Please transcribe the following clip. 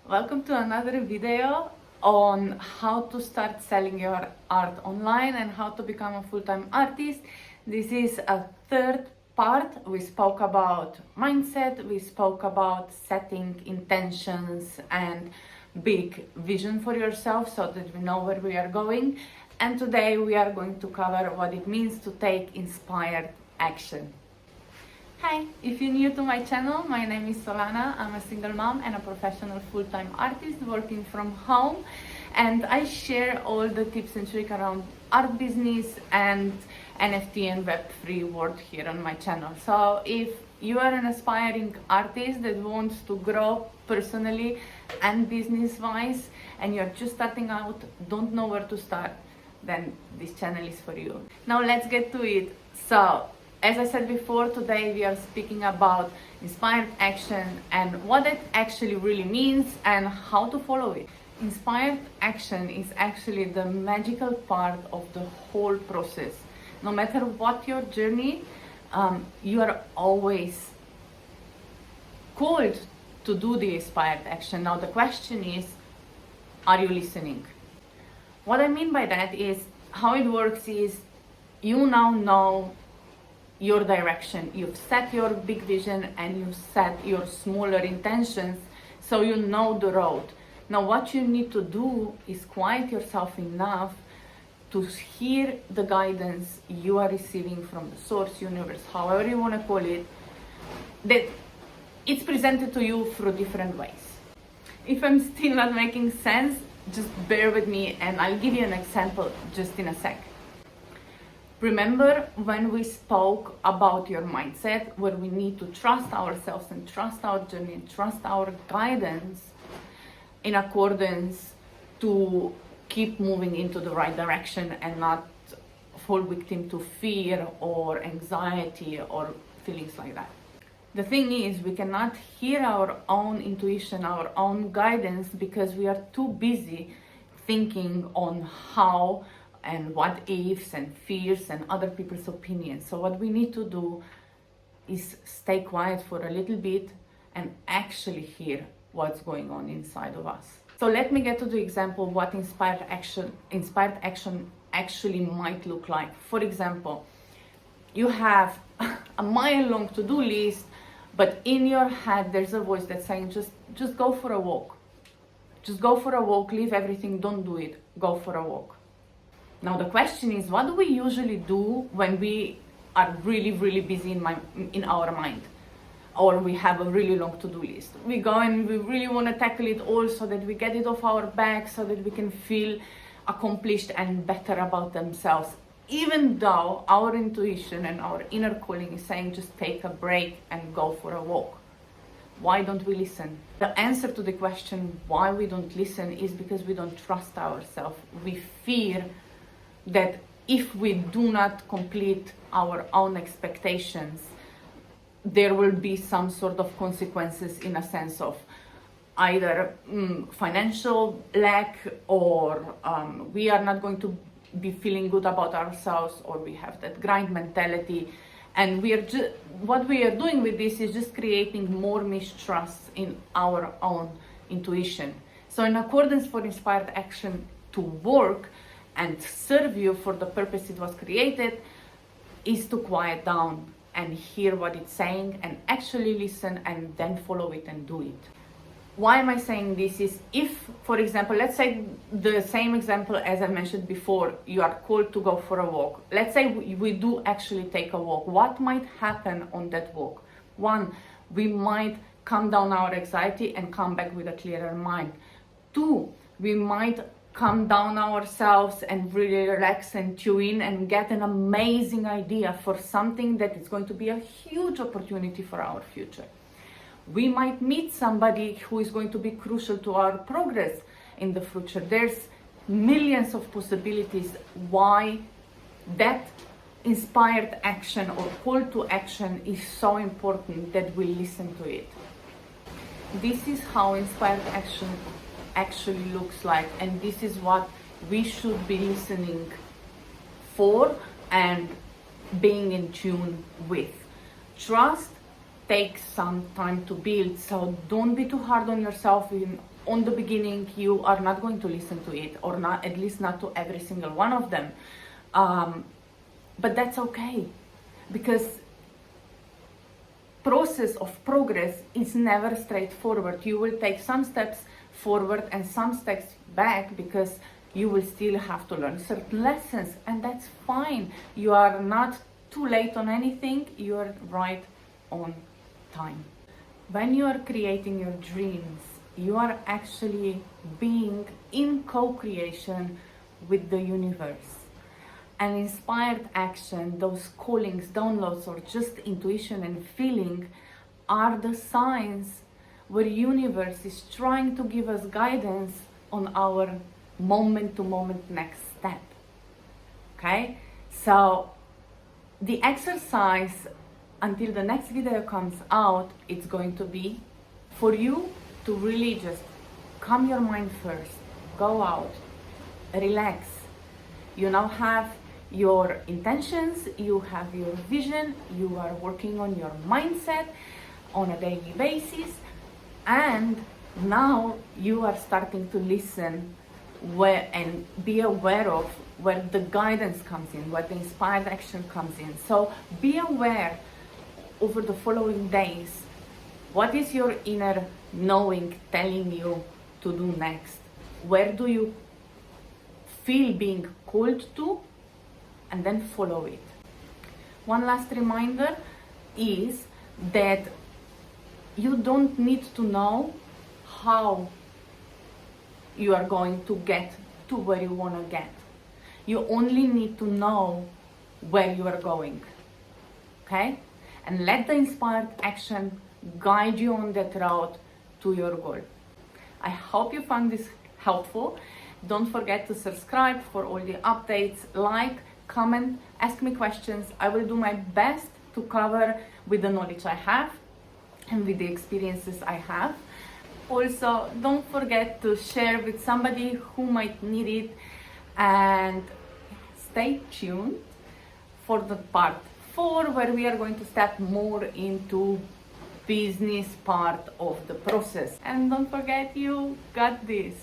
Welcome to another video on how to start selling your art online and how to become a full-time artist. This is a third part. We spoke about mindset, we spoke about setting intentions and big vision for yourself so that we know where we are going. And today we are going to cover what it means to take inspired action. Hi, if you're new to my channel, my name is Soullana. I'm a single mom and a professional full-time artist working from home, and I share all the tips and tricks around art business and NFT and Web3 world here on my channel. So if you are an aspiring artist that wants to grow personally and business-wise and you're just starting out, don't know where to start, then this channel is for you. Now let's get to it. So, as I said before, today we are speaking about inspired action and what it actually really means and how to follow it. Inspired action is actually the magical part of the whole process. No matter what your journey, you are always called to do the inspired action. Now the question is, are you listening? What I mean by that is, how it works is, you now know your direction. You've set your big vision and you've set your smaller intentions, so you know the road. Now what you need to do is quiet yourself enough to hear the guidance you are receiving from the source, universe, however you want to call it, that it's presented to you through different ways. If I'm still not making sense, just bear with me and I'll give you an example just in a sec. Remember when we spoke about your mindset, where we need to trust ourselves and trust our journey and trust our guidance in accordance to keep moving into the right direction and not fall victim to fear or anxiety or feelings like that. The thing is, we cannot hear our own intuition, our own guidance, because we are too busy thinking on how and what ifs and fears and other people's opinions. So what we need to do is stay quiet for a little bit and actually hear what's going on inside of us. So let me get to the example what inspired action actually might look like. For example, you have a mile-long to-do list, but in your head there's a voice that's saying, just go for a walk. Just go for a walk, leave everything, don't do it, go for a walk. Now the question is, what do we usually do when we are really busy in our mind, or we have a really long to-do list? We go and we really want to tackle it all so that we get it off our back, so that we can feel accomplished and better about themselves, even though our intuition and our inner calling is saying just take a break and go for a walk. Why don't we listen? The answer to the question why we don't listen is because we don't trust ourselves. We fear that if we do not complete our own expectations, there will be some sort of consequences, in a sense of either financial lack, or we are not going to be feeling good about ourselves, or we have that grind mentality. And what we are doing with this is just creating more mistrust in our own intuition. So in accordance for inspired action to work and serve you for the purpose it was created, is to quiet down and hear what it's saying and actually listen and then follow it and do it. Why am I saying this? Is if, for example, let's say the same example as I mentioned before, you are called to go for a walk. Let's say we do actually take a walk. What might happen on that walk? One, we might calm down our anxiety and come back with a clearer mind. Two, we might calm down ourselves and really relax and tune in and get an amazing idea for something that is going to be a huge opportunity for our future. We might meet somebody who is going to be crucial to our progress in the future. There's millions of possibilities why that inspired action or call to action is so important that we listen to it. This is how inspired action actually looks like, and this is what we should be listening for and being in tune with. Trust takes some time to build, so don't be too hard on yourself on the beginning you are not going to listen to it, or not, at least not to every single one of them. But that's okay, because process of progress is never straightforward. You will take some steps forward and some steps back, because you will still have to learn certain lessons, and that's fine. You are not too late on anything, you are right on time. When you are creating your dreams, you are actually being in co-creation with the universe. And inspired action, those callings, downloads, or just intuition and feeling are the signs where universe is trying to give us guidance on our moment to moment next step. Okay? So the exercise until the next video comes out, it's going to be for you to really just calm your mind first, go out, relax. You now have your intentions, you have your vision, you are working on your mindset on a daily basis, and now you are starting to listen where and be aware of where the guidance comes in, where the inspired action comes in. So be aware over the following days, what is your inner knowing telling you to do next? Where do you feel being called to? And then follow it. One last reminder is that you don't need to know how you are going to get to where you want to get. You only need to know where you are going. Okay? And let the inspired action guide you on that route to your goal. I hope you found this helpful. Don't forget to subscribe for all the updates, like, comment, ask me questions. I will do my best to cover with the knowledge I have and with the experiences I have. Also, don't forget to share with somebody who might need it, and stay tuned for the part 4, where we are going to step more into business part of the process. And don't forget, you got this.